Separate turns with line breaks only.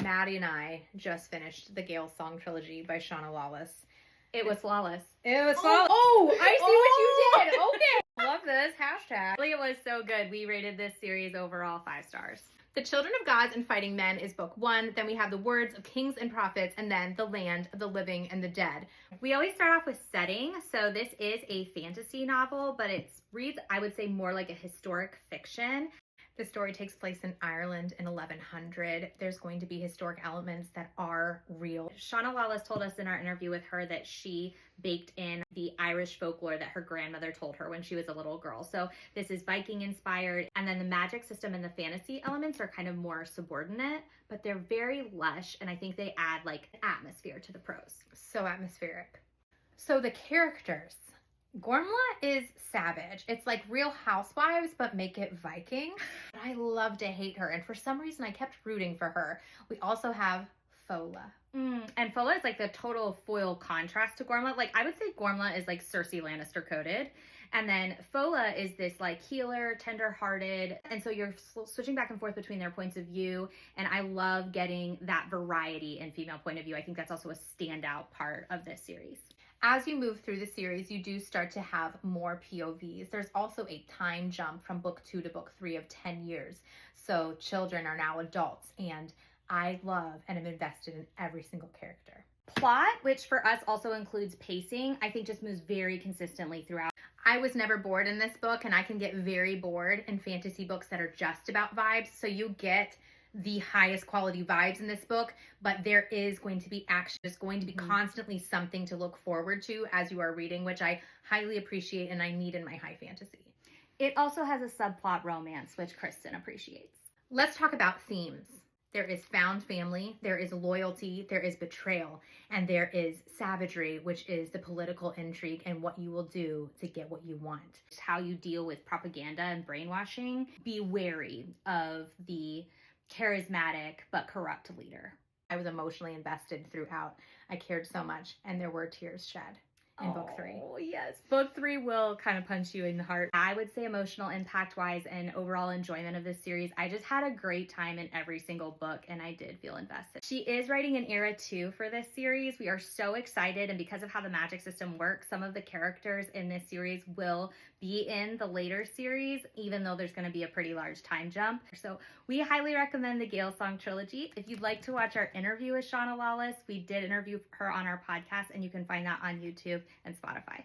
Maddie and I just finished the Gael Song trilogy by Shauna Lawless.
It was flawless.
It was flawless. Oh, I see what you did. Okay. Love this. Hashtag.
It was so good. We rated this series overall 5 stars.
The Children of Gods and Fighting Men is book 1. Then we have the Words of Kings and Prophets, and then The Land of the Living and the Dead.
We always start off with setting. So this is a fantasy novel, but it reads, I would say, more like a historic fiction.
The story takes place in Ireland in 1100. There's going to be historic elements that are real.
Shauna Lawless told us in our interview with her that she baked in the Irish folklore that her grandmother told her when she was a little girl. So this is Viking inspired. And then the magic system and the fantasy elements are kind of more subordinate, but they're very lush. And I think they add like atmosphere to the prose.
So atmospheric. So the characters. Gormla is savage. It's like Real Housewives, but make it Viking. I love to hate her, and for some reason I kept rooting for her. We also have Fola.
And Fola is like the total foil contrast to Gormla. Like I would say Gormla is like Cersei Lannister coded. And then Fola is this like healer, tender-hearted. And so you're switching back and forth between their points of view. And I love getting that variety in female point of view. I think that's also a standout part of this series.
As you move through the series, you do start to have more POVs. There's also a time jump from book 2 to book 3 of 10 years. So children are now adults, and I love and am invested in every single character.
Plot, which for us also includes pacing, I think just moves very consistently throughout.
I was never bored in this book, and I can get very bored in fantasy books that are just about vibes. So you get the highest quality vibes in this book, but there is going to be action. There's going to be constantly something to look forward to as you are reading, which I highly appreciate and I need in my high fantasy.
It also has a subplot romance, which Kristen appreciates.
Let's talk about themes. There is found family, there is loyalty, there is betrayal, and there is savagery, which is the political intrigue and what you will do to get what you want.
It's how you deal with propaganda and brainwashing. Be wary of the charismatic but corrupt leader.
I was emotionally invested throughout. I cared so much, and there were tears shed in book 3.
Oh, yes. Book 3 will kind of punch you in the heart. I would say emotional impact-wise and overall enjoyment of this series, I just had a great time in every single book, and I did feel invested. She is writing an era 2 for this series. We are so excited, and because of how the magic system works, some of the characters in this series will be in the later series, even though there's going to be a pretty large time jump. So we highly recommend the Gael Song trilogy. If you'd like to watch our interview with Shauna Lawless, we did interview her on our podcast, and you can find that on YouTube and Spotify.